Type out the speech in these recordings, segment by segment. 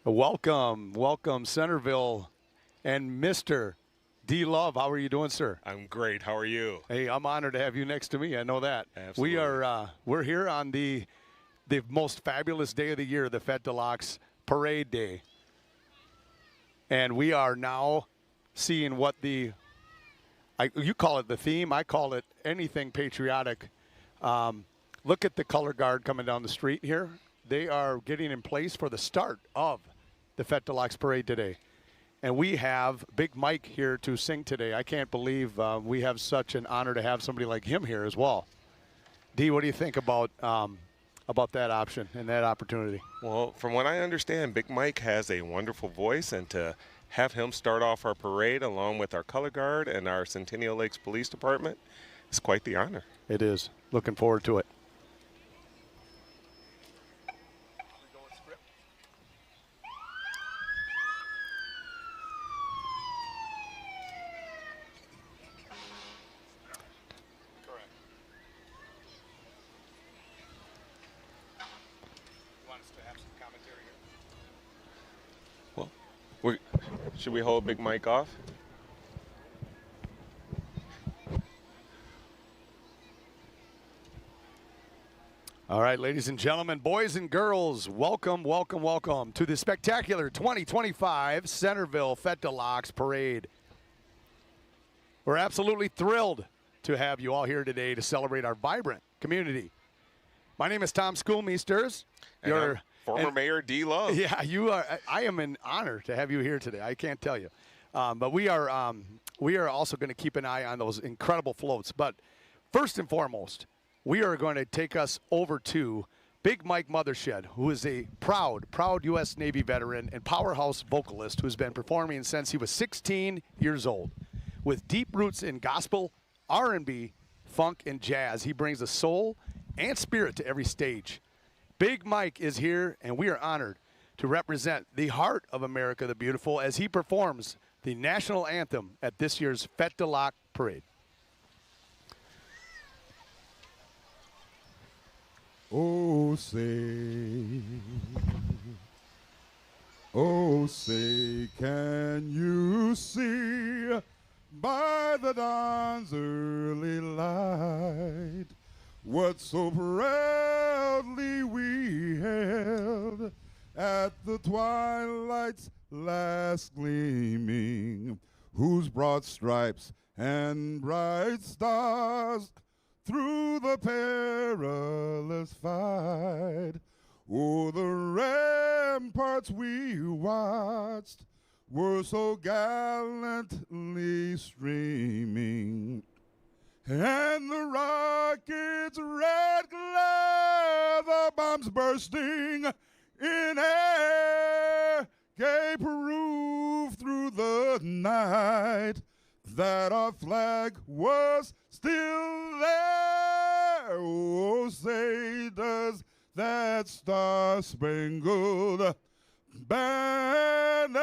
Welcome, Centerville and Mr. D. Love. How are you doing, sir? I'm great. How are you? Hey, I'm honored to have you next to me. I know that. Absolutely. We're here on the most fabulous day of the year, the Fete de Laux Parade Day. And we are now seeing what you call it the theme, I call it anything patriotic. Look at the color guard coming down the street here. They are getting in place for the start of the Fete de Laux Parade today. And we have Big Mike here to sing today. I can't believe we have such an honor to have somebody like him here as well. D, what do you think about that option and that opportunity? Well, from what I understand, Big Mike has a wonderful voice, and to have him start off our parade along with our color guard and our Centennial Lakes Police Department is quite the honor. It is. Looking forward to it. Should we hold Big Mike off? All right, ladies and gentlemen, boys and girls, welcome to the spectacular 2025 Centerville Fete de Laux Parade. We're absolutely thrilled to have you all here today to celebrate our vibrant community. My name is Tom Schoolmeesters. Former Mayor D. Love. Yeah, you are. I am an honor to have you here today. I can't tell you, but we are also going to keep an eye on those incredible floats. But first and foremost, we are going to take us over to Big Mike Mothershed, who is a proud U.S. Navy veteran and powerhouse vocalist who's been performing since he was 16 years old. With deep roots in gospel, R&B, funk, and jazz, he brings a soul and spirit to every stage. Big Mike is here, and we are honored to represent the heart of America the Beautiful as he performs the national anthem at this year's Fete de Laux Parade. Oh, say, can you see by the dawn's early light what so proudly we held at the twilight's last gleaming, whose broad stripes and bright stars through the perilous fight o'er the ramparts we watched were so gallantly streaming. And the rocket's red glare, the bombs bursting in air, gave proof through the night that our flag was still there. Oh, say, does that star-spangled banner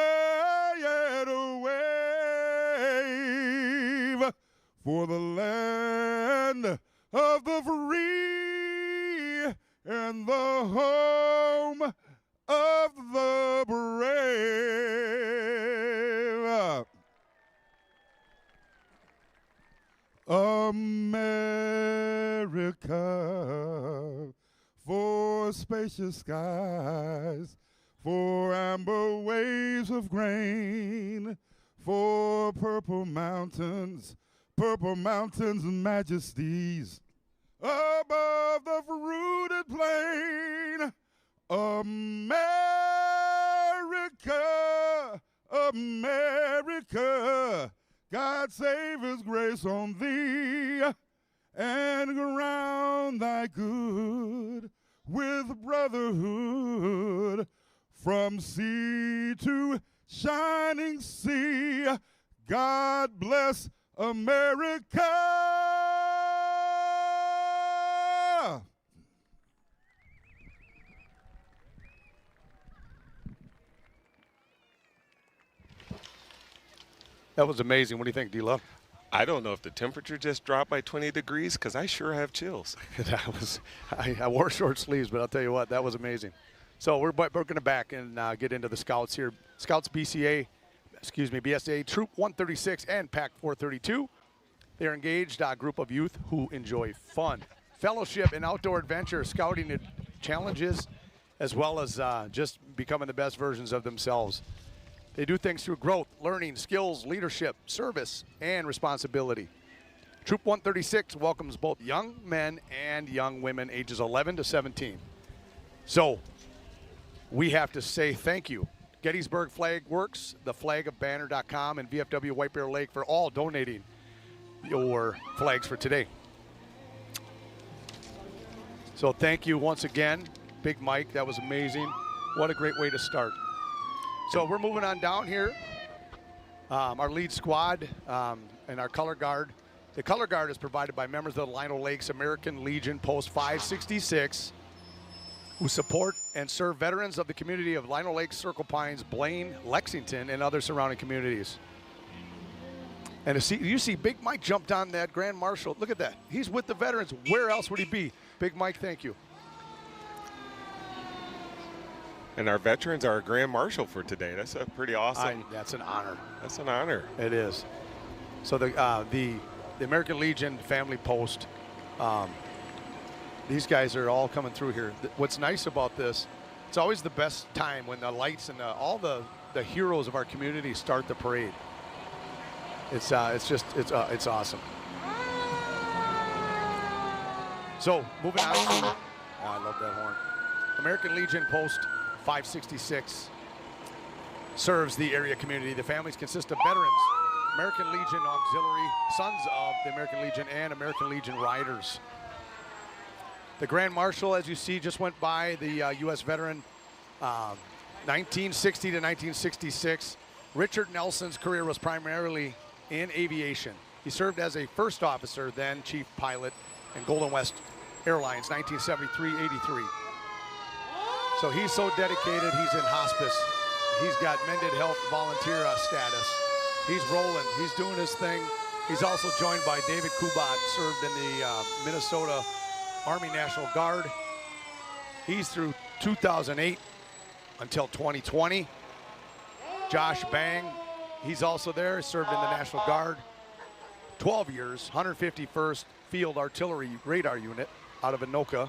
yet wave for the land of the free and the home of the brave? America, for spacious skies, for amber waves of grain, for purple mountains, majesties above the fruited plain. America, America, God save his grace on thee, and ground thy good with brotherhood from sea to shining sea. God bless America. That was amazing. What do you think, D-Love? I don't know if the temperature just dropped by 20 degrees because I sure have chills. I wore short sleeves, but I'll tell you what, that was amazing. So we're going to back and get into the Scouts here. Scouts BSA, Troop 136 and Pack 432. They're engaged group of youth who enjoy fun, fellowship, and outdoor adventure, scouting challenges, as well as just becoming the best versions of themselves. They do things through growth, learning, skills, leadership, service, and responsibility. Troop 136 welcomes both young men and young women ages 11 to 17. So we have to say thank you. Gettysburg Flag Works, theflagofbanner.com, and VFW White Bear Lake for all donating your flags for today. So thank you once again, Big Mike. That was amazing. What a great way to start. So we're moving on down here. Our lead squad and our color guard. The color guard is provided by members of the Lino Lakes American Legion Post 566, who support and serve veterans of the community of Lino Lakes, Circle Pines, Blaine, Lexington, and other surrounding communities. And you see Big Mike jumped on that Grand Marshal. Look at that. He's with the veterans. Where else would he be? Big Mike, thank you. And our veterans are a Grand Marshal for today. That's a pretty awesome. That's an honor. That's an honor. It is. So the American Legion Family Post, these guys are all coming through here. What's nice about this, it's always the best time when the lights and all the heroes of our community start the parade. It's awesome. So moving on to, I love that horn. American Legion Post 566 serves the area community. The families consist of veterans, American Legion Auxiliary, Sons of the American Legion, and American Legion Riders. The Grand Marshal, as you see, just went by, the U.S. veteran, 1960 to 1966. Richard Nelson's career was primarily in aviation. He served as a first officer, then chief pilot, in Golden West Airlines, 1973-83. So he's so dedicated, he's in hospice. He's got Mended Health volunteer status. He's rolling, he's doing his thing. He's also joined by David Kubat, served in the Minnesota Army National Guard. He's through 2008 until 2020. Josh Bang, he's also there, served in the National Guard. 12 years, 151st Field Artillery Radar Unit out of Anoka.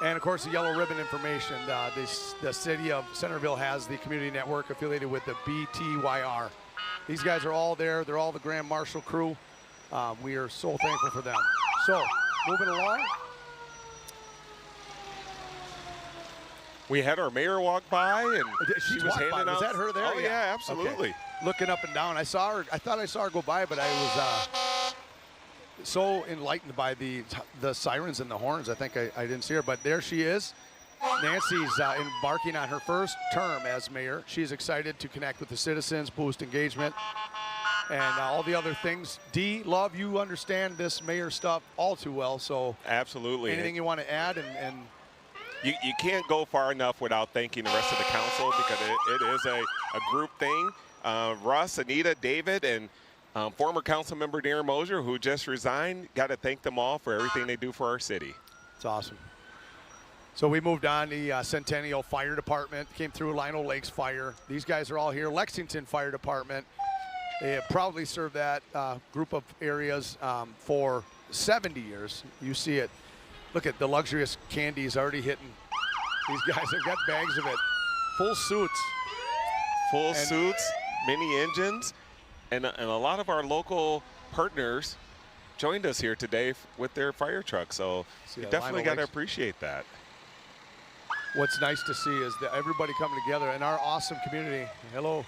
And of course, the yellow ribbon information. The city of Centerville has the community network affiliated with the BTYR. These guys are all there. They're all the Grand Marshal crew. We are so thankful for them. So, moving along. We had our mayor walk by, and she was handing out. Was that her there? Oh yeah, absolutely. Okay. Looking up and down, I saw her. I thought I saw her go by, but I was so enlightened by the sirens and the horns. I think I didn't see her, but there she is. Nancy's embarking on her first term as mayor. She's excited to connect with the citizens, boost engagement, and all the other things. Dee, love, you understand this mayor stuff all too well. So absolutely. Anything you want to add? And you can't go far enough without thanking the rest of the council, because it is a group thing. Russ, Anita, David, and former council member Darren Mosier, who just resigned. Got to thank them all for everything they do for our city. It's awesome. So we moved on. The Centennial Fire Department came through, Lino Lakes Fire. These guys are all here. Lexington Fire Department. They have proudly served that group of areas for 70 years. You see it. Look at the luxurious candies already hitting. These guys have got bags of it. Full suits. Full suits, mini engines, and a lot of our local partners joined us here today with their fire trucks. So you definitely got to appreciate that. What's nice to see is that everybody coming together in our awesome community. Hello.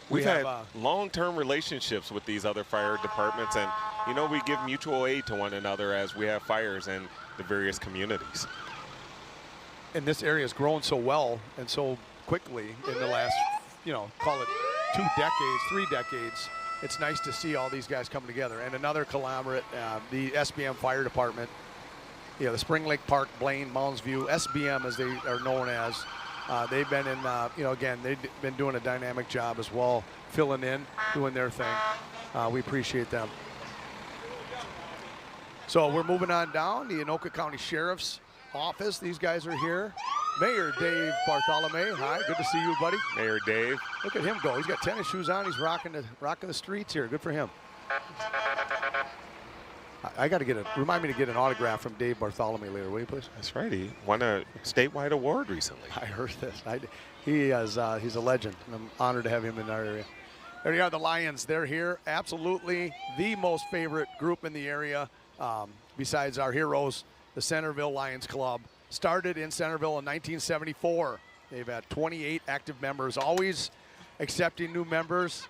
We've had long-term relationships with these other fire departments, and you know, we give mutual aid to one another as we have fires in the various communities. And this area has grown so well and so quickly in the last, call it 2 decades, 3 decades. It's nice to see all these guys come together. And another conglomerate, the SBM Fire Department, the Spring Lake Park, Blaine, Mounds View, SBM as they are known as. They've been in, again, they've been doing a dynamic job as well, filling in, doing their thing. We appreciate them. So we're moving on down. The Anoka County Sheriff's Office, these guys are here. Mayor Dave Bartholomew. Hi, good to see you, buddy. Mayor Dave. Look at him go. He's got tennis shoes on. He's rocking the streets here. Good for him. I got to remind me to get an autograph from Dave Bartholomew later, will you please? That's right. He won a statewide award recently. I heard this. He's a legend. And I'm honored to have him in our area. There you are, the Lions. They're here. Absolutely the most favorite group in the area, besides our heroes, the Centerville Lions Club. Started in Centerville in 1974. They've had 28 active members, always accepting new members.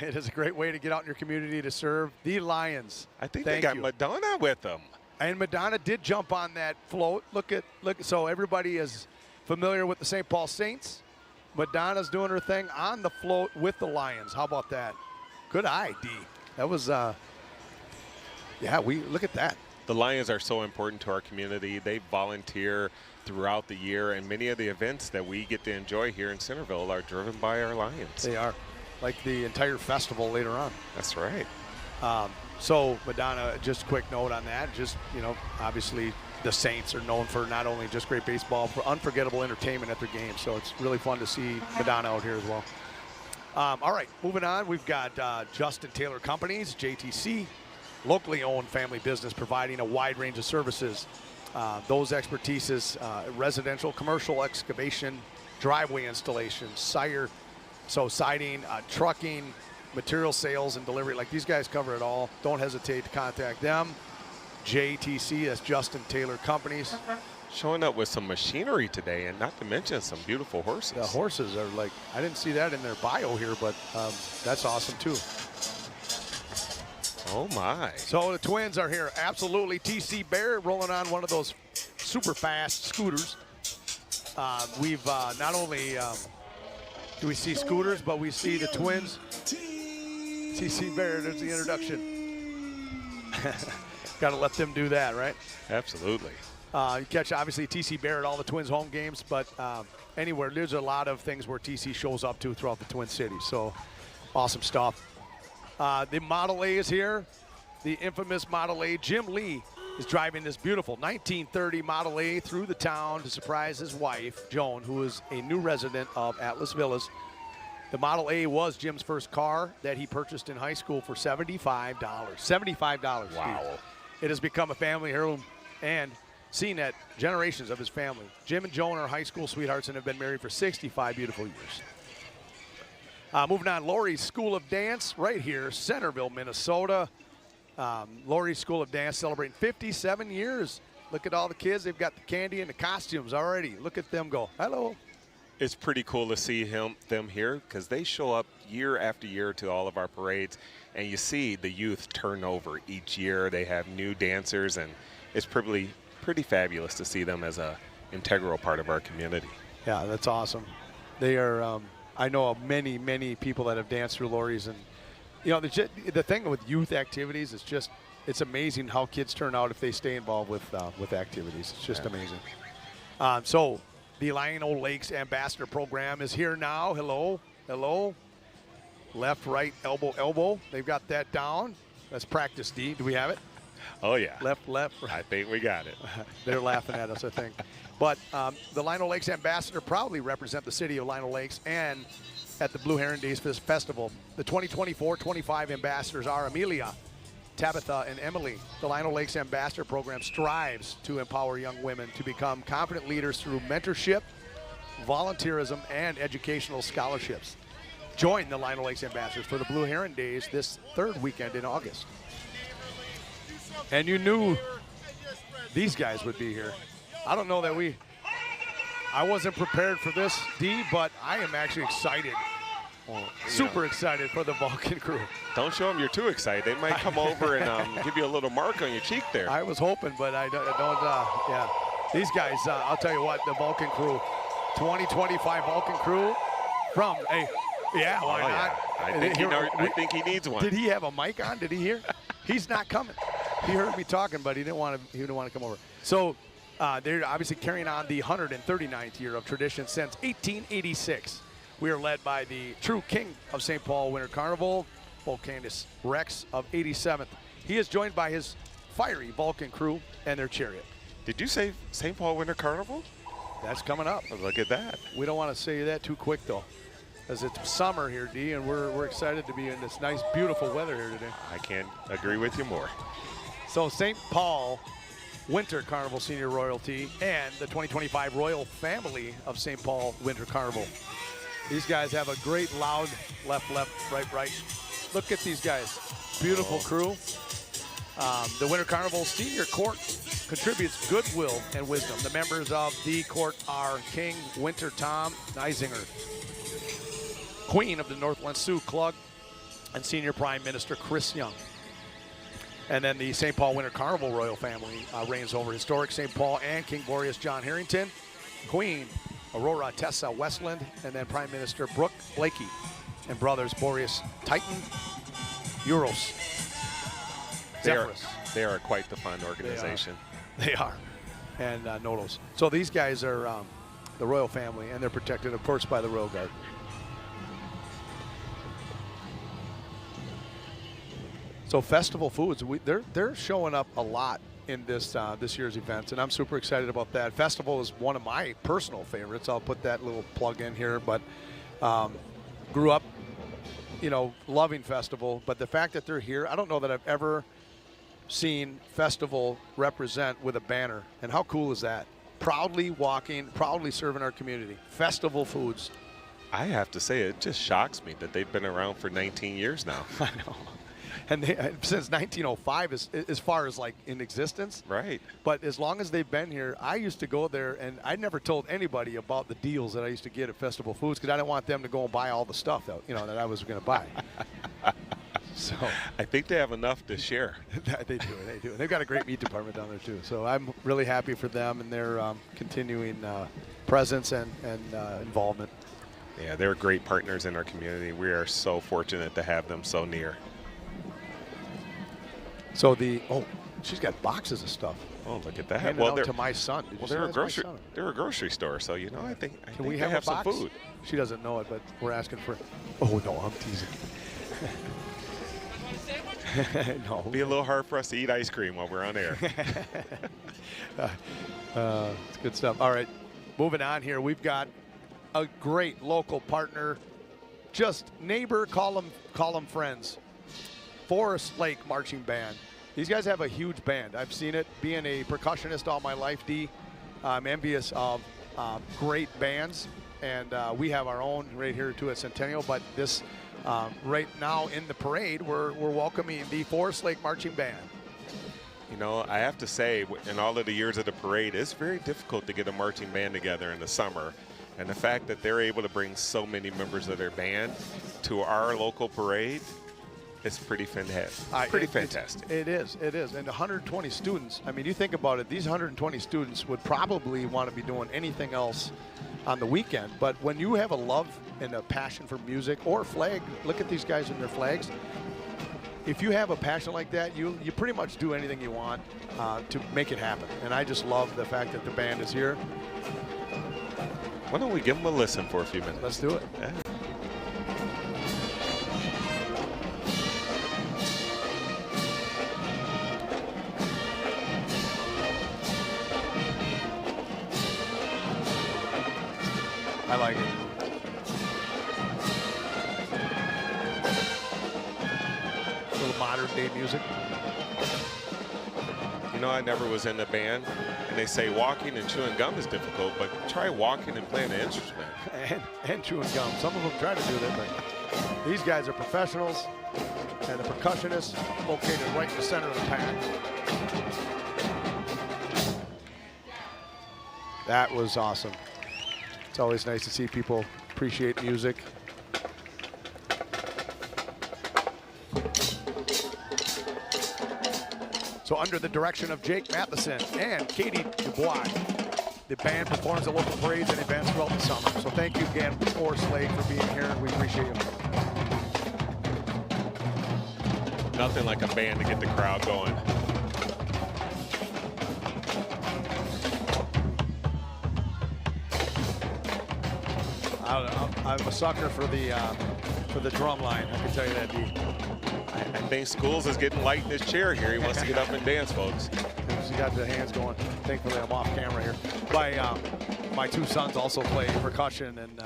It is a great way to get out in your community to serve the Lions. I think they got Madonna with them. And Madonna did jump on that float. Look. So everybody is familiar with the St. Paul Saints. Madonna's doing her thing on the float with the Lions. How about that? Good eye, D. That was, look at that. The Lions are so important to our community. They volunteer throughout the year, and many of the events that we get to enjoy here in Centerville are driven by our Lions. They are, like the entire festival later on. That's right. So Madonna, just a quick note on that. Just, obviously the Saints are known for not only just great baseball, for unforgettable entertainment at their games. So it's really fun to see Madonna out here as well. All right, moving on. We've got Justin Taylor Companies, JTC, locally owned family business providing a wide range of services. Those expertises, residential, commercial excavation, driveway installation, siding, trucking, material sales and delivery. Like, these guys cover it all. Don't hesitate to contact them. JTC, that's Justin Taylor Companies. Showing up with some machinery today, and not to mention some beautiful horses. The horses are like, I didn't see that in their bio here, but that's awesome too. Oh my. So the Twins are here. Absolutely. TC Barrett rolling on one of those super fast scooters. We've not only do we see scooters, but we see the Twins. TC Barrett, there's the introduction. Got to let them do that, right? Absolutely. You catch, obviously, TC Barrett, all the Twins home games, but anywhere, there's a lot of things where TC shows up to throughout the Twin Cities. So awesome stuff. The Model A is here. The infamous Model A. Jim Lee is driving this beautiful 1930 Model A through the town to surprise his wife, Joan, who is a new resident of Atlas Villas. The Model A was Jim's first car that he purchased in high school for $75. $75. Wow. Steve. It has become a family heirloom and seen at generations of his family. Jim and Joan are high school sweethearts and have been married for 65 beautiful years. Moving on, Lori's School of Dance right here, Centerville, Minnesota. Lori's School of Dance celebrating 57 years. Look at all the kids. They've got the candy and the costumes already. Look at them go. Hello. It's pretty cool to see them here, because they show up year after year to all of our parades, and you see the youth turn over each year. They have new dancers, and it's pretty fabulous to see them as a integral part of our community. Yeah, that's awesome. They are, I know of many, many people that have danced through Lori's, and the thing with youth activities is just, it's amazing how kids turn out if they stay involved with activities. It's just amazing. So the Lionel Lakes Ambassador Program is here now. Hello, hello. Left, right, elbow, elbow. They've got that down. Let's practice, D. Do we have it? Oh, yeah. Left, right. I think we got it. They're laughing at us, I think. But the Lionel Lakes Ambassador proudly represent the city of Lionel Lakes and at the Blue Heron Days Festival. The 2024-25 ambassadors are Amelia, Tabitha, and Emily. The Lionel Lakes Ambassador Program strives to empower young women to become confident leaders through mentorship, volunteerism, and educational scholarships. Join the Lionel Lakes Ambassadors for the Blue Heron Days this third weekend in August. And you knew these guys would be here. I don't know that I wasn't prepared for this, D, but I am actually excited. Super excited for the Vulcan crew. Don't show them you're too excited. They might come over and give you a little mark on your cheek there. I was hoping, but I don't yeah. These guys, I'll tell you what, the Vulcan crew, 2025 Vulcan crew from, why not? Yeah. I think he needs one. Did he have a mic on? Did he hear? He's not coming. He heard me talking, but he didn't want to come over. So they're obviously carrying on the 139th year of tradition since 1886. We are led by the true king of St. Paul Winter Carnival, Volcanus Rex of 87th. He is joined by his fiery Vulcan crew and their chariot. Did you say St. Paul Winter Carnival? That's coming up. Look at that. We don't want to say that too quick, though, as it's summer here, D, and we're excited to be in this nice, beautiful weather here today. I can't agree with you more. So St. Paul Winter Carnival Senior Royalty and the 2025 Royal Family of St. Paul Winter Carnival. These guys have a great loud left, right. Look at these guys. Beautiful crew. The Winter Carnival Senior Court contributes goodwill and wisdom. The members of the court are King Winter Tom Neisinger, Queen of the Northland Sioux Klug, and Senior Prime Minister Chris Young. And then the St. Paul Winter Carnival Royal Family reigns over historic St. Paul and King Boreas John Harrington, Queen Aurora Tessa Westland, and then Prime Minister Brooke Blakey, and brothers Boreas Titan, Euros, They are quite the fun organization. They are. And Nodos. So these guys are the royal family, and they're protected, of course, by the Royal Guard. So Festival Foods, they're showing up a lot in this year's events, and I'm super excited about that. Festival is one of my personal favorites. I'll put that little plug in here, but grew up, loving Festival. But the fact that they're here, I don't know that I've ever seen Festival represent with a banner. And how cool is that? Proudly walking, proudly serving our community. Festival Foods. I have to say, it just shocks me that they've been around for 19 years now. I know. And since 1905, as far as like in existence. Right. But as long as they've been here, I used to go there, and I never told anybody about the deals that I used to get at Festival Foods because I didn't want them to go and buy all the stuff that I was going to buy. So I think they have enough to share. They do. They've got a great meat department down there too. So I'm really happy for them and their continuing presence and involvement. Yeah, they're great partners in our community. We are so fortunate to have them so near. So she's got boxes of stuff. Oh, look at that. Handed out to my son. They're a grocery store, so I think we they have some box? food. She doesn't know it, but we're asking for. Oh no, I'm teasing. No. Be a little hard for us to eat ice cream while we're on air. It's good stuff. All right, moving on here. We've got a great local partner, just neighbor, call them friends. Forest Lake Marching Band. These guys have a huge band. I've seen it. Being a percussionist all my life, D, I'm envious of great bands, and we have our own right here too at Centennial. But this right now in the parade, we're welcoming the Forest Lake Marching Band. I have to say, in all of the years of the parade, it's very difficult to get a marching band together in the summer. And the fact that they're able to bring so many members of their band to our local parade, it's pretty fantastic. It is. And 120 students, I mean, you think about it, these 120 students would probably want to be doing anything else on the weekend. But when you have a love and a passion for music or flag, look at these guys in their flags. If you have a passion like that, you pretty much do anything you want to make it happen. And I just love the fact that the band is here. Why don't we give them a listen for a few minutes? Let's do it. Yeah. I like it. A little modern day music. I never was in a band, and they say walking and chewing gum is difficult, but try walking and playing an instrument. And chewing gum. Some of them try to do that, but these guys are professionals, and the percussionists located right in the center of the pack. That was awesome. It's always nice to see people appreciate music. So under the direction of Jake Matheson and Katie Dubois, the band performs at local parades and events throughout the summer. So thank you again, Forest Lake, for being here. We appreciate you. Nothing like a band to get the crowd going. I'm a sucker for the drum line. I can tell you that, D. I think Schools is getting light in his chair here. He wants to get up and dance, folks. He got the hands going. Thankfully, I'm off camera here. By my two sons also play percussion, and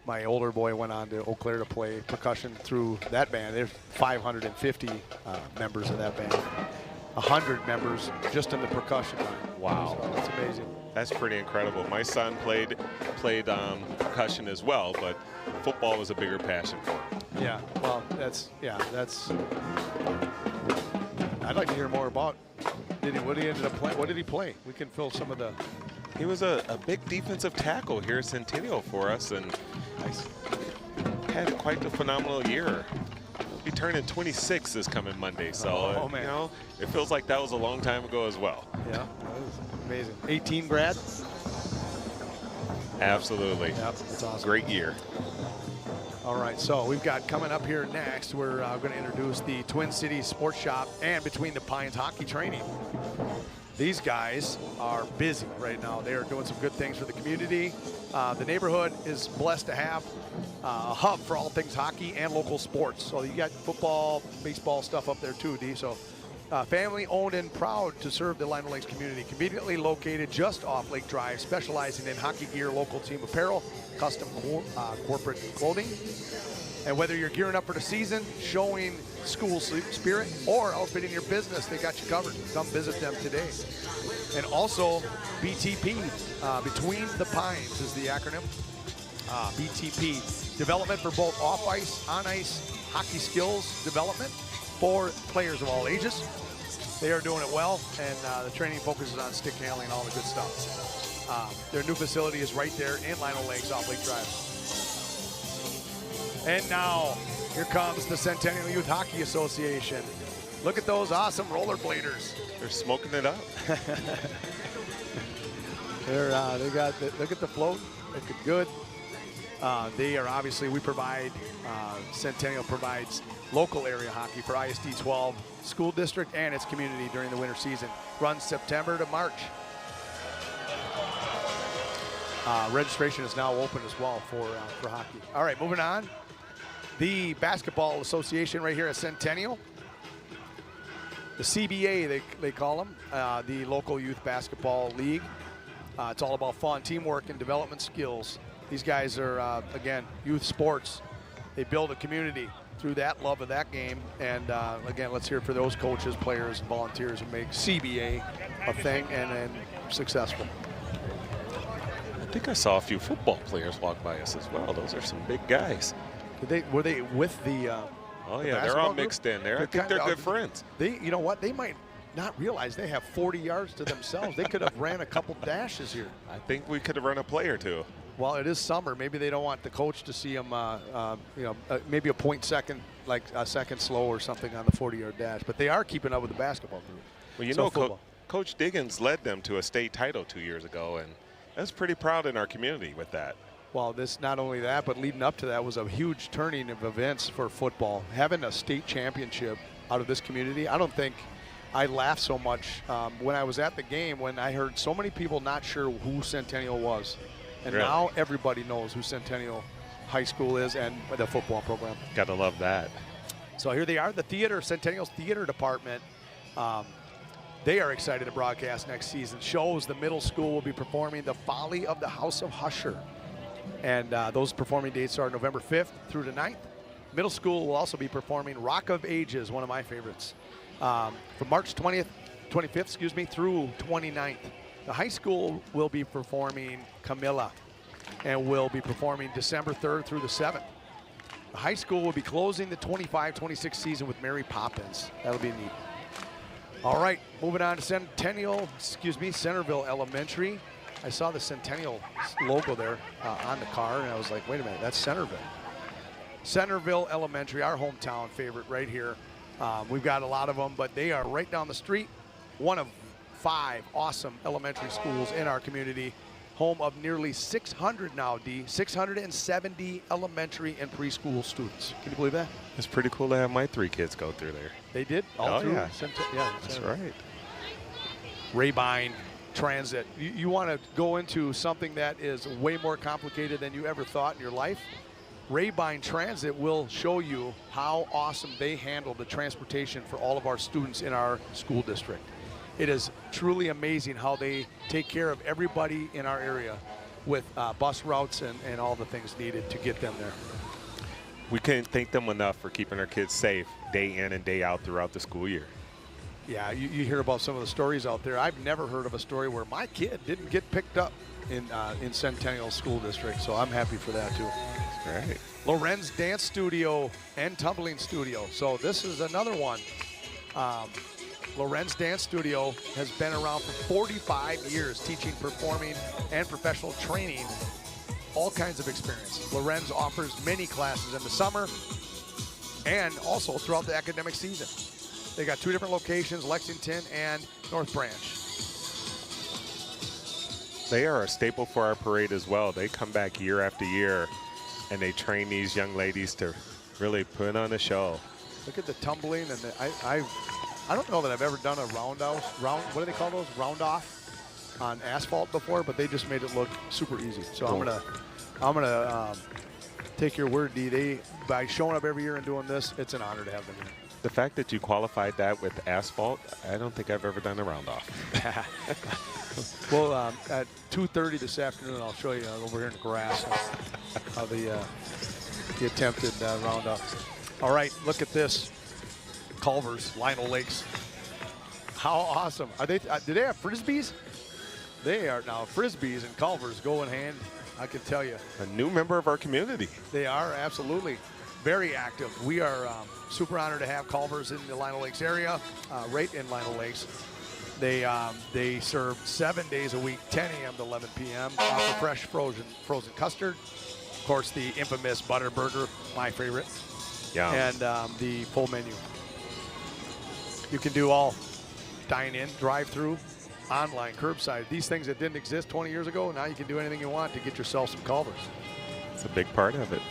my older boy went on to Eau Claire to play percussion through that band. There's 550 members of that band. 100 members just in the percussion line. Wow. So that's amazing. That's pretty incredible. My son played percussion as well, but football was a bigger passion for him. Yeah, well, that's. I'd like to hear more about. What he ended up playing? What did he play? We can fill some of the. He was a big defensive tackle here at Centennial for us, and had quite a phenomenal year. He turned in 26 this coming Monday, so man. you know, it feels like that was a long time ago as well. Yeah, that was amazing. 18 grad. Absolutely. Yep, that's awesome. Great year. All right, so we've got coming up here next, we're going to introduce the Twin Cities Sports Shop and Between the Pines Hockey Training. These guys are busy right now. They are doing some good things for the community. The neighborhood is blessed to have a hub for all things hockey and local sports. So you got football, baseball stuff up there too, D. So family owned and proud to serve the Lino Lakes community. Conveniently located just off Lake Drive, specializing in hockey gear, local team apparel, custom corporate clothing. And whether you're gearing up for the season, showing school spirit, or outfitting your business, they got you covered. Come visit them today. And also, BTP, Between the Pines is the acronym. BTP, development for both off-ice, on-ice hockey skills development for players of all ages. They are doing it well, and the training focuses on stick handling and all the good stuff. Their new facility is right there in Lino Lakes off Lake Drive. And now, here comes the Centennial Youth Hockey Association. Look at those awesome rollerbladers. They're smoking it up. Look at the float, looking good. They are obviously, we provide, Centennial provides local area hockey for ISD 12 school district and its community during the winter season. Runs September to March. Registration is now open as well for hockey. All right, moving on. The Basketball Association right here at Centennial. The CBA, they call them, the local youth basketball league. It's all about fun, teamwork, and development skills. These guys are, again, youth sports. They build a community through that love of that game. And again, let's hear it for those coaches, players, and volunteers who make CBA a thing and successful. I think I saw a few football players walk by us as well. Those are some big guys. Were they with the? Oh yeah, they're all mixed in there. I think they're good friends. You know what? They might not realize they have 40 yards to themselves. They could have ran a couple dashes here. I think we could have run a play or two. Well, it is summer. Maybe they don't want the coach to see them. Maybe a 0.2, like a second slow or something on the 40-yard dash. But they are keeping up with the basketball group. Well, you know, Coach Diggins led them to a state title 2 years ago, and I was pretty proud in our community with that. Well, this not only that, but leading up to that was a huge turning of events for football. Having a state championship out of this community, I don't think I laughed so much when I was at the game when I heard so many people not sure who Centennial was. And really? Now everybody knows who Centennial High School is and the football program. Gotta love that. So here they are, the theater, Centennial's theater department. They are excited to broadcast next season. Shows the middle school will be performing The Folly of the House of Husher. And those performing dates are November 5th through the 9th. Middle school will also be performing Rock of Ages, one of my favorites, from March 25th, through 29th. The high school will be performing Camilla and will be performing December 3rd through the 7th. The high school will be closing the 25-26 season with Mary Poppins. That'll be neat. All right, moving on to Centerville Elementary. I saw the Centennial logo there on the car, and I was like, wait a minute, that's Centerville. Centerville Elementary, our hometown favorite right here. We've got a lot of them, but they are right down the street. One of 5 awesome elementary schools in our community. Home of nearly 600 now, D. 670 elementary and preschool students. Can you believe that? It's pretty cool to have my 3 kids go through there. They did? All through? Yeah. That's right. Rabine Transit. You want to go into something that is way more complicated than you ever thought in your life? Rabine Transit will show you how awesome they handle the transportation for all of our students in our school district. It is truly amazing how they take care of everybody in our area. with bus routes and all the things needed to get them there. We can't thank them enough for keeping our kids safe day in and day out throughout the school year. Yeah, you hear about some of the stories out there. I've never heard of a story where my kid didn't get picked up in Centennial School District, so I'm happy for that too. That's right. Lorenz Dance Studio and Tumbling Studio. So this is another one. Lorenz Dance Studio has been around for 45 years, teaching, performing, and professional training, all kinds of experience. Lorenz offers many classes in the summer and also throughout the academic season. They got 2 different locations, Lexington and North Branch. They are a staple for our parade as well. They come back year after year, and they train these young ladies to really put on a show. Look at the tumbling, and I don't know that I've ever done a round, what do they call those? Round off on asphalt before, but they just made it look super easy. So Cool. I'm gonna take your word, D. By showing up every year and doing this, it's an honor to have them here. The fact that you qualified that with asphalt, I don't think I've ever done a round off. Well, at 2:30 this afternoon, I'll show you over here in the grass how the attempted round up. All right, look at this. Culver's, Lionel Lakes. How awesome. Are they? Do they have Frisbees? They are now. Frisbees and Culver's go in hand, I can tell you. A new member of our community. They are, absolutely. Very active. We are super honored to have Culver's in the Lionel Lakes area, right in Lionel Lakes. They serve 7 days a week, 10 a.m. to 11 p.m. For fresh frozen custard. Of course, the infamous butter burger, my favorite. Yeah. And the full menu. You can do all dine-in, drive-through, online, curbside. These things that didn't exist 20 years ago, now you can do anything you want to get yourself some Culver's. It's a big part of it.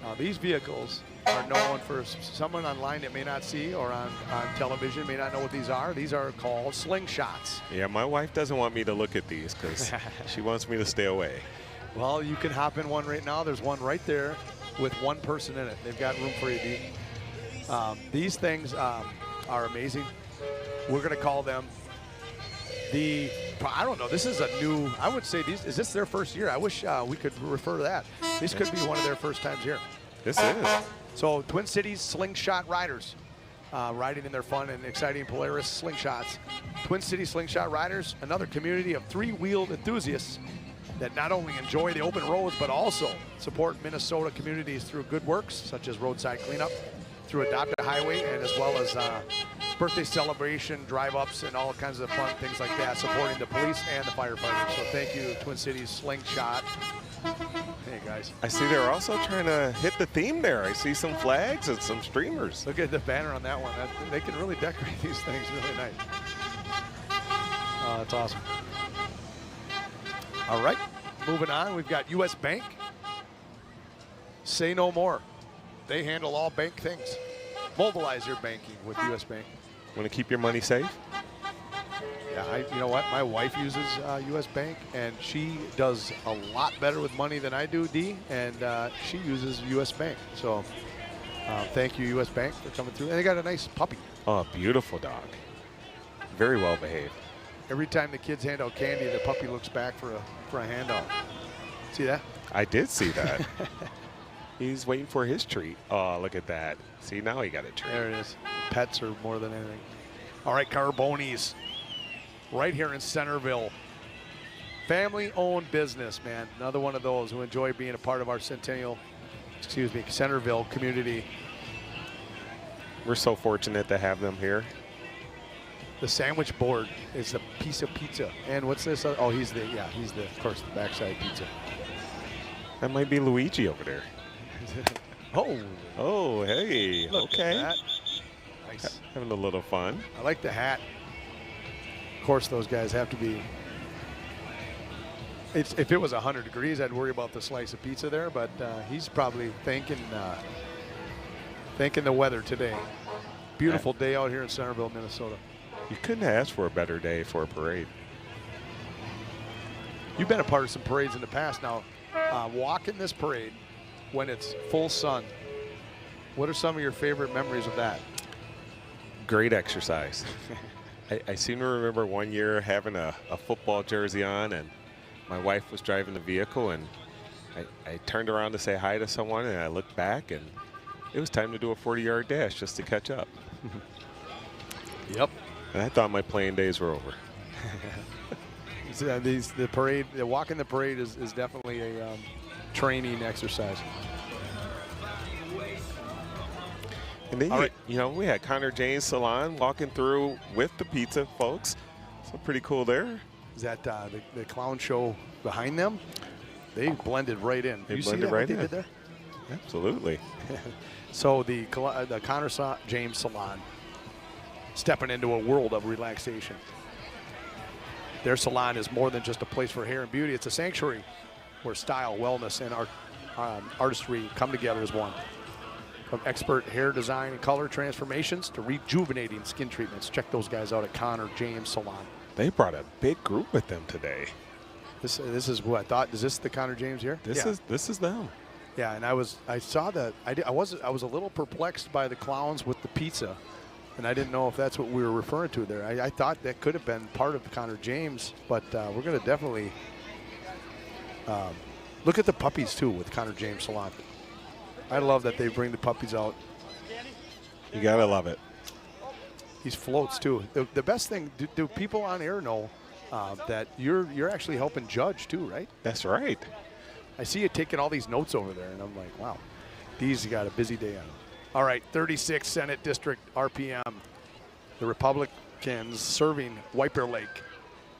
Now, these vehicles are known for someone online that may not see or on television may not know what these are. These are called slingshots. Yeah, my wife doesn't want me to look at these because she wants me to stay away. Well, you can hop in one right now. There's one right there with one person in it. They've got room for you, Dee. These things are amazing. We're going to call them I don't know, this is a new, I would say, is this their first year? I wish we could refer to that. This could be one of their first times here. This is. So Twin Cities Slingshot Riders, riding in their fun and exciting Polaris slingshots. Twin Cities Slingshot Riders, another community of three-wheeled enthusiasts that not only enjoy the open roads, but also support Minnesota communities through good works, such as roadside cleanup, through Adopt a Highway, and as well as birthday celebration, drive-ups, and all kinds of fun things like that, supporting the police and the firefighters. So thank you, Twin Cities Slingshot. Hey, guys. I see they're also trying to hit the theme there. I see some flags and some streamers. Look at the banner on that one. They can really decorate these things really nice. That's awesome. All right, moving on. We've got U.S. Bank. Say no more. They handle all bank things. Mobilize your banking with U.S. Bank. Want to keep your money safe? Yeah, you know what? My wife uses U.S. Bank, and she does a lot better with money than I do, Dee, and she uses U.S. Bank. So thank you, U.S. Bank, for coming through. And they got a nice puppy. Oh, beautiful dog. Very well behaved. Every time the kids hand out candy, the puppy looks back for a handout. See that? I did see that. He's waiting for his treat. Oh, look at that. See, now he got a treat. There it is. Pets are more than anything. All right, Carboni's. Right here in Centerville. Family-owned business, man. Another one of those who enjoy being a part of our Centennial, Centerville community. We're so fortunate to have them here. The sandwich board is a piece of pizza. And what's this? Oh, he's of course, the backside pizza. That might be Luigi over there. Oh. Oh, hey. Look okay. at that. Nice. Having a little fun. I like the hat. Of course, those guys have to be. If it was 100 degrees, I'd worry about the slice of pizza there, but he's probably thanking the weather today. Beautiful day out here in Centerville, Minnesota. You couldn't ask for a better day for a parade. You've been a part of some parades in the past. Now, walking this parade when it's full sun, what are some of your favorite memories of that? Great exercise. I seem to remember one year having a football jersey on, and my wife was driving the vehicle, and I turned around to say hi to someone, and I looked back, and it was time to do a 40-yard dash just to catch up. Yep. And I thought my playing days were over. The parade, the walk in the parade is definitely a training exercise. And then, right. you know, we had Connor James Salon walking through with the pizza folks. So pretty cool there. Is that the clown show behind them? They blended right in. They you blended see that, right what in. they did there? Absolutely. So the Connor James Salon stepping into a world of relaxation. Their salon is more than just a place for hair and beauty. It's a sanctuary where style, wellness, and artistry come together as one. From expert hair design and color transformations to rejuvenating skin treatments. Check those guys out at Connor James Salon. They brought a big group with them today. This is who I thought. Is this the Connor James here? This is them. Yeah, and I saw that. I was a little perplexed by the clowns with the pizza, and I didn't know if that's what we were referring to there. I thought that could have been part of Connor James, but we're going to definitely look at the puppies too with Connor James Salon. I love that they bring the puppies out. You gotta love it. These floats too. The best thing, do people on air know that you're actually helping judge too, right? That's right. I see you taking all these notes over there, and I'm like, wow, these got a busy day on them. All right, 36th Senate District RPM. The Republicans serving Wiper Lake,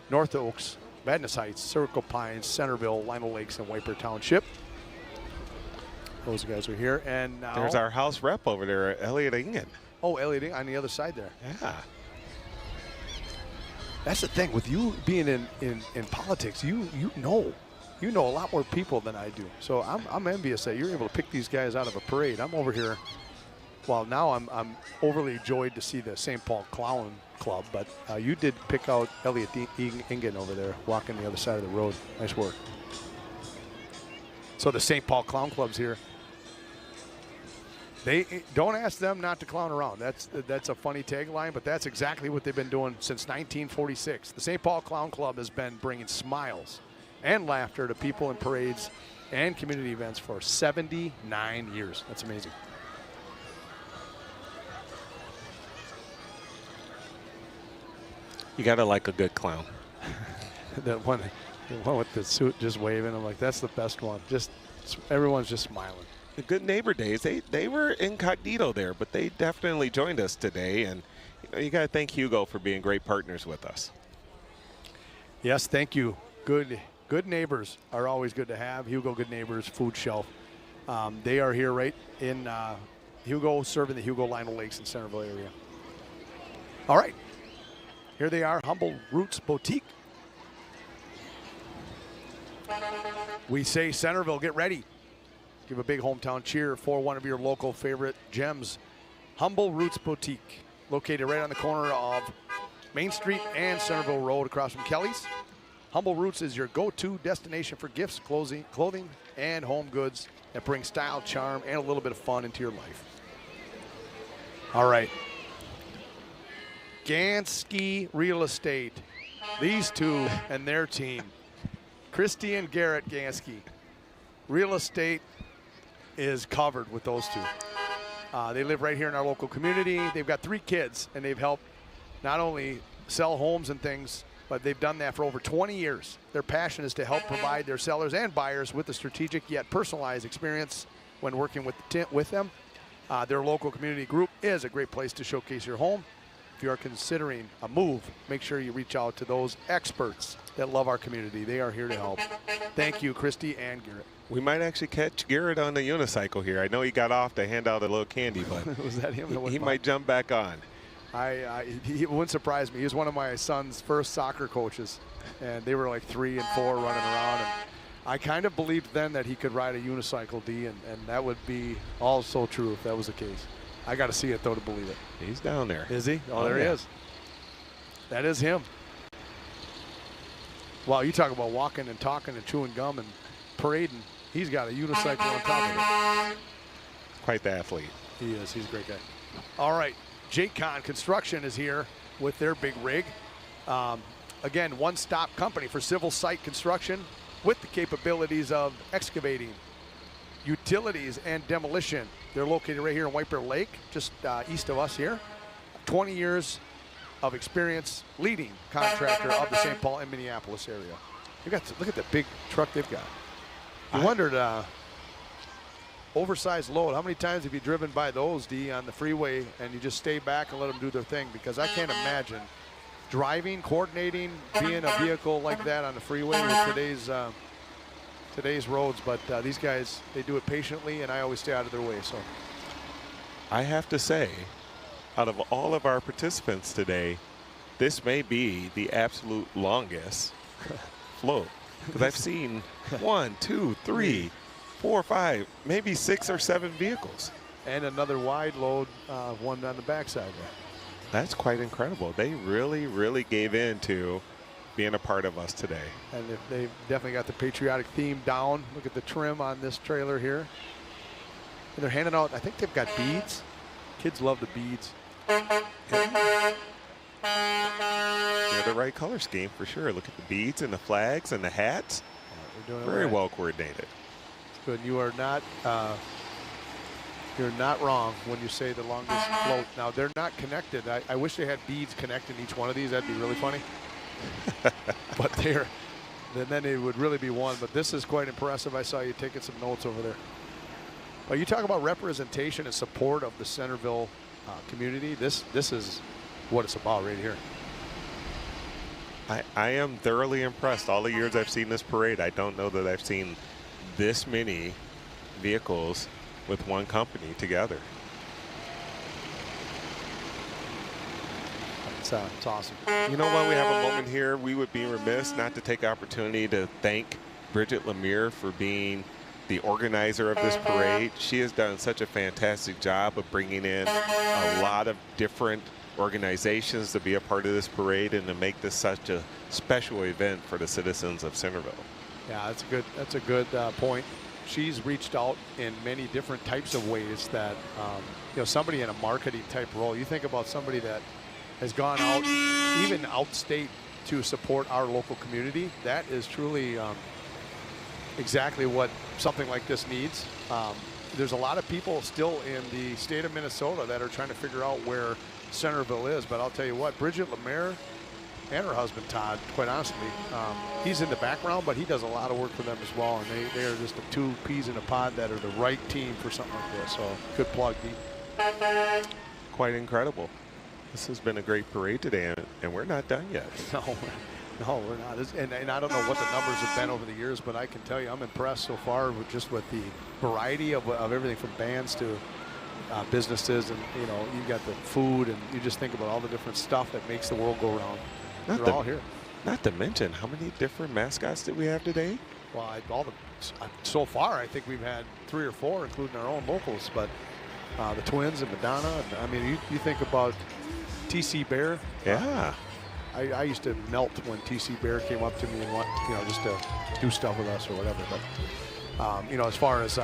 North Oaks, Madness Heights, Circle Pines, Centerville, Lino Lakes, and Wiper Township. Those guys are here, and now There's our House rep over there, Elliot Ingen. Oh, Elliot on the other side there. Yeah. That's the thing with you being in politics. You know a lot more people than I do. So I'm envious that you're able to pick these guys out of a parade. I'm over here. Well, now I'm overly joyed to see the St. Paul Clown Club, but you did pick out Elliot Ingen over there, walking the other side of the road. Nice work. So the St. Paul Clown Club's here. They don't ask them not to clown around. That's a funny tagline, but that's exactly what they've been doing since 1946. The St. Paul Clown Club has been bringing smiles and laughter to people in parades and community events for 79 years. That's amazing. You gotta like a good clown. The one with the suit just waving. I'm like, that's the best one. Just everyone's just smiling. The Good Neighbor Days, they were incognito there, but they definitely joined us today. And you got to thank Hugo for being great partners with us. Yes, thank you. Good neighbors are always good to have. Hugo Good Neighbors Food Shelf. They are here right in Hugo, serving the Hugo Lino Lakes and Centerville area. All right. Here they are, Humble Roots Boutique. We say Centerville, get ready. Give a big hometown cheer for one of your local favorite gems. Humble Roots Boutique, located right on the corner of Main Street and Centerville Road across from Kelly's. Humble Roots is your go-to destination for gifts, clothing, and home goods that bring style, charm, and a little bit of fun into your life. All right. Gansky Real Estate. These two and their team. Christy and Garrett Gansky. Real estate is covered with those two. They live right here in our local community. They've got 3 kids, and they've helped not only sell homes and things, but they've done that for over 20 years. Their passion is to help provide their sellers and buyers with a strategic yet personalized experience when working with them. Their local community group is a great place to showcase your home. If you are considering a move, make sure you reach out to those experts that love our community. They are here to help. Thank you, Christy and Garrett. We might actually catch Garrett on the unicycle here. I know he got off to hand out a little candy, but Was that him? he might jump back on. He wouldn't surprise me. He was one of my son's first soccer coaches, and they were like 3 and 4 running around. And I kind of believed then that he could ride a unicycle, D, and that would be all so true if that was the case. I got to see it, though, to believe it. He's down there. Is he? Oh, there he is. That is him. Wow, you talk about walking and talking and chewing gum and parading. He's got a unicycle on top of it. Quite the athlete. He is. He's a great guy. All right. Jake Kahn Construction is here. with their big rig. Again, one-stop company for civil site construction with the capabilities of excavating, utilities, and demolition. They're located right here in White Bear Lake, just east of us here. 20 years of experience, leading contractor of the St. Paul and Minneapolis area. Look at the big truck they've got. I wondered, oversized load. How many times have you driven by those, D, on the freeway, and you just stay back and let them do their thing? Because I can't imagine driving, coordinating, being a vehicle like that on the freeway with today's roads. But these guys, they do it patiently, and I always stay out of their way. So I have to say, out of all of our participants today, this may be the absolute longest float. Because I've seen 1, 2, 3, 4, 5, maybe 6 or 7 vehicles. And another wide load, one on the backside there. That's quite incredible. They really, really gave in to being a part of us today. And they've definitely got the patriotic theme down. Look at the trim on this trailer here. And they're handing out, I think they've got beads. Kids love the beads. They're the right color scheme for sure. Look at the beads and the flags and the hats. They're doing it Very right. well coordinated. Good. You are not you're not wrong when you say the longest float. Now they're not connected. I wish they had beads connecting each one of these. That'd be really funny. But then it would really be one. But this is quite impressive. I saw you taking some notes over there. Well, you talk about representation and support of the Centerville community. This is what it's about right here. I am thoroughly impressed. All the years I've seen this parade, I don't know that I've seen this many vehicles with one company together. It's awesome. You know, while we have a moment here, we would be remiss not to take opportunity to thank Bridget Lemire for being the organizer of this parade. She has done such a fantastic job of bringing in a lot of different organizations to be a part of this parade and to make this such a special event for the citizens of Centerville. Yeah, that's a good point. She's reached out in many different types of ways that, somebody in a marketing type role, you think about somebody that has gone out, even outstate, to support our local community. That is truly exactly what something like this needs. There's a lot of people still in the state of Minnesota that are trying to figure out where Centerville is, but I'll tell you what, Bridget Lemire and her husband Todd, quite honestly, he's in the background, but he does a lot of work for them as well, and they are just the two peas in a pod that are the right team for something like this. So good plug, D. Quite incredible. This has been a great parade today, and we're not done yet. No, we're not. And I don't know what the numbers have been over the years, but I can tell you I'm impressed so far with the variety of everything from bands to businesses, and you got the food, and you just think about all the different stuff that makes the world go round. They're all here. Not to mention, how many different mascots did we have today? Well, so far I think we've had 3 or 4, including our own locals. But the Twins and Madonna. And, I mean, you think about TC Bear. Yeah. I used to melt when TC Bear came up to me and want, just to do stuff with us or whatever. But as far as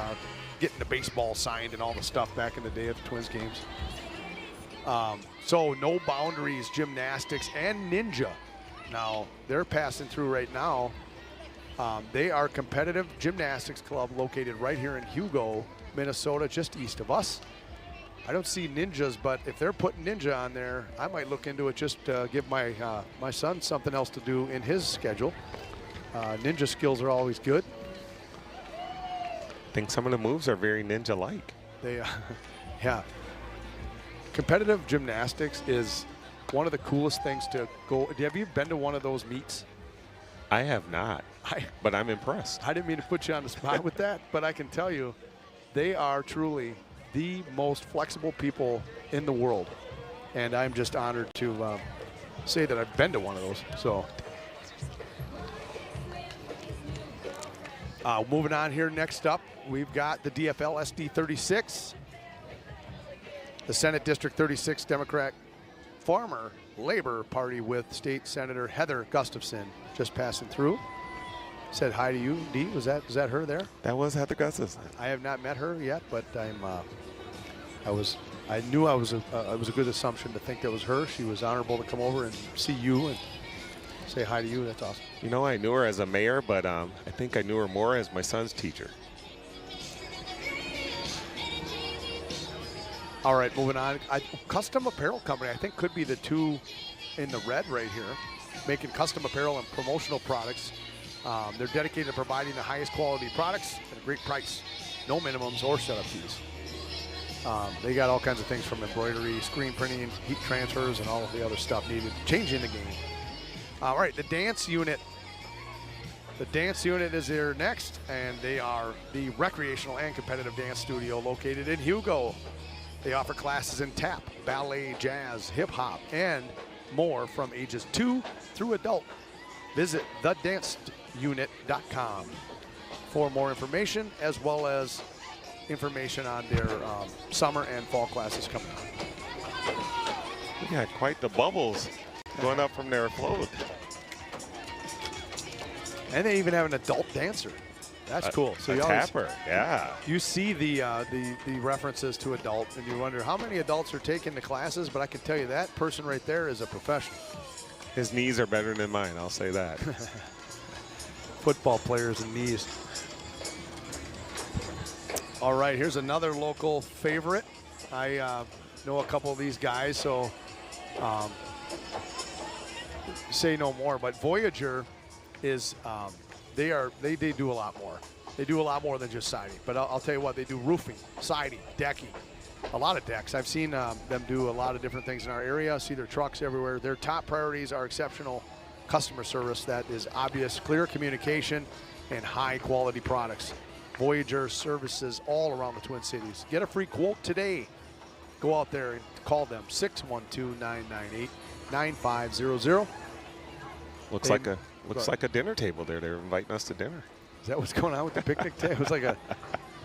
getting the baseball signed and all the stuff back in the day at the Twins games. So No Boundaries Gymnastics and Ninja. Now they're passing through right now. They are a competitive gymnastics club located right here in Hugo, Minnesota, just east of us. I don't see Ninjas, but if they're putting Ninja on there, I might look into it just to give my son something else to do in his schedule. Ninja skills are always good. I think some of the moves are very ninja-like. They, yeah. Competitive gymnastics is one of the coolest things to go. Have you been to one of those meets? I have not, but I'm impressed. I didn't mean to put you on the spot with that, but I can tell you they are truly the most flexible people in the world. And I'm just honored to say that I've been to one of those. So moving on here, next up, we've got the DFL SD 36. The Senate District 36 Democrat Farmer Labor Party with State Senator Heather Gustafson just passing through. Said hi to you, D. Was that her there? That was Heather Gustafson. I have not met her yet, but I was I knew it was a good assumption to think that was her. She was honorable to come over and see you and say hi to you. That's awesome. You know, I knew her as a mayor, but I think I knew her more as my son's teacher. All right, moving on. Custom Apparel Company, I think, could be the two in the red right here, making custom apparel and promotional products. They're dedicated to providing the highest quality products at a great price. No minimums or setup fees. They got all kinds of things from embroidery, screen printing, heat transfers, and all of the other stuff needed, changing the game. All right, the dance unit. The dance unit is here next, and they are the recreational and competitive dance studio located in Hugo. They offer classes in tap, ballet, jazz, hip hop, and more from ages 2 through adult. Visit thedanceunit.com for more information, as well as information on their summer and fall classes coming up. We got quite the bubbles going up from their float. And they even have an adult dancer. That's cool. So you tapper, yeah. You see the references to adult, and you wonder how many adults are taking the classes, but I can tell you that person right there is a professional. His knees are better than mine, I'll say that. Football players and knees. All right, here's another local favorite. I know a couple of these guys, so say no more, but Voyager is they do a lot more. They do a lot more than just siding. But I'll tell you what, they do roofing, siding, decking, a lot of decks. I've seen them do a lot of different things in our area. See their trucks everywhere. Their top priorities are exceptional customer service that is obvious, clear communication, and high quality products. Voyager services all around the Twin Cities. Get a free quote today. Go out there and call them, 612-998-9500. Looks like a dinner table there. They're inviting us to dinner. Is that what's going on with the picnic table? It was like a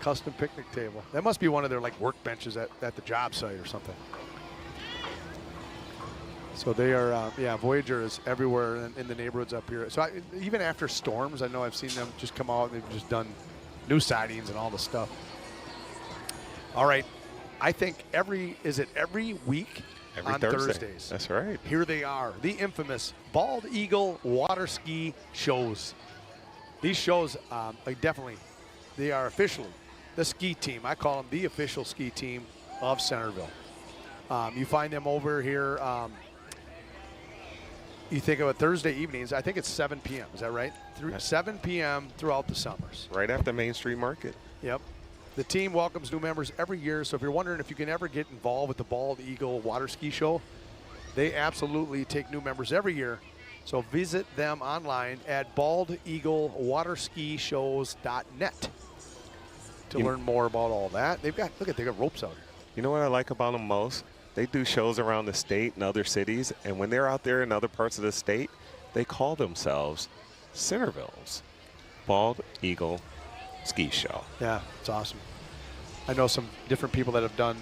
custom picnic table. That must be one of their like workbenches at the job site or something. So they are, Voyager is everywhere in the neighborhoods up here. So even after storms, I know I've seen them just come out and they've just done new sidings and all the stuff. All right, I think every week on Thursdays. That's right. Here they are, the infamous Bald Eagle water ski shows. These shows, they are officially the ski team. I call them the official ski team of Centerville. You find them over here. You think of it Thursday evenings. I think it's 7 p.m. Is that right? 7 p.m. throughout the summers. Right after Main Street Market. Yep. The team welcomes new members every year. So if you're wondering if you can ever get involved with the Bald Eagle Water Ski Show, they absolutely take new members every year. So visit them online at baldeaglewaterskishows.net to learn more about all that. They got ropes out here. You know what I like about them most? They do shows around the state and other cities, and when they're out there in other parts of the state, they call themselves Centerville's Bald Eagle Ski Show. Yeah, it's awesome. I know some different people that have done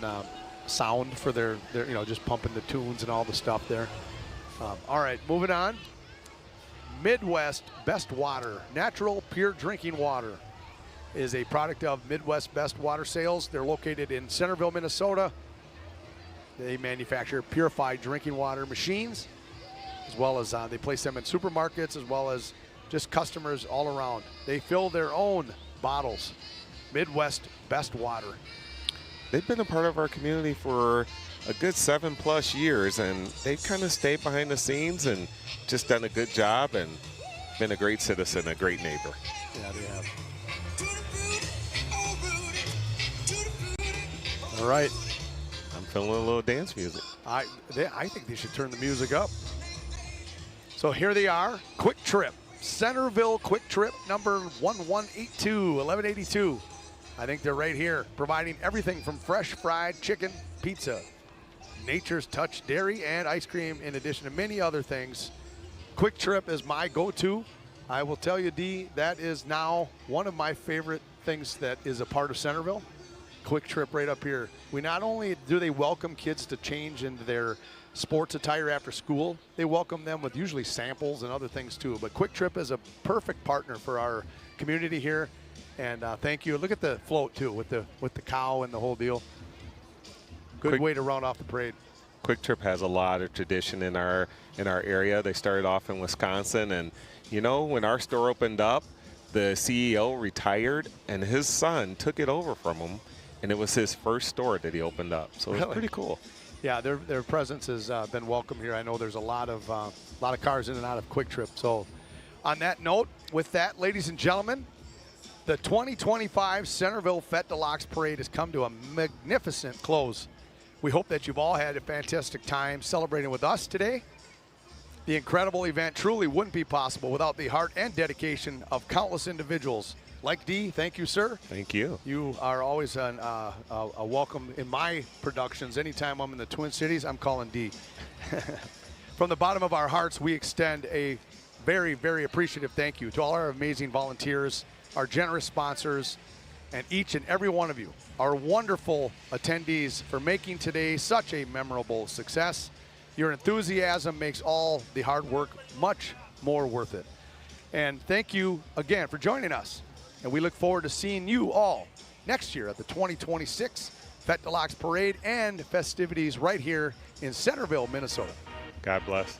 sound for their just pumping the tunes and all the stuff there. All right, moving on. Midwest Best Water, natural pure drinking water, is a product of Midwest Best Water Sales. They're located in Centerville, Minnesota. They manufacture purified drinking water machines, as well as they place them in supermarkets, as well as just customers all around. They fill their own bottles. Midwest Best Water. They've been a part of our community for a good 7+ years, and they've kind of stayed behind the scenes and just done a good job and been a great citizen, a great neighbor. Yeah, they have. All right. I'm feeling a little dance music. I think they should turn the music up. So here they are, Quick Trip. Centerville Quick Trip number 1182. I think they're right here, providing everything from fresh fried chicken, pizza, Nature's Touch dairy, and ice cream, in addition to many other things. Quick Trip is my go-to. I will tell you, D, that is now one of my favorite things that is a part of Centerville. Quick Trip right up here. We not only do they welcome kids to change into their sports attire after school, they welcome them with usually samples and other things too. But Quick Trip is a perfect partner for our community here. And thank you. Look at the float too with the cow and the whole deal. Good way to round off the parade. Quick Trip has a lot of tradition in our area. They started off in Wisconsin, and you know, when our store opened up, the CEO retired, and his son took it over from him, and it was his first store that he opened up. So it was pretty cool. Yeah, their presence has been welcome here. I know there's a lot of cars in and out of Quick Trip. So on that note, with that, ladies and gentlemen, the 2025 Centerville Fete Deluxe Parade has come to a magnificent close. We hope that you've all had a fantastic time celebrating with us today. The incredible event truly wouldn't be possible without the heart and dedication of countless individuals. Like D, thank you, sir. Thank you. You are always a welcome in my productions. Anytime I'm in the Twin Cities, I'm calling D. From the bottom of our hearts, we extend a very, very appreciative thank you to all our amazing volunteers, our generous sponsors, and each and every one of you, our wonderful attendees, for making today such a memorable success. Your enthusiasm makes all the hard work much more worth it. And thank you again for joining us. And we look forward to seeing you all next year at the 2026 Fete Deluxe Parade and festivities right here in Centerville, Minnesota. God bless.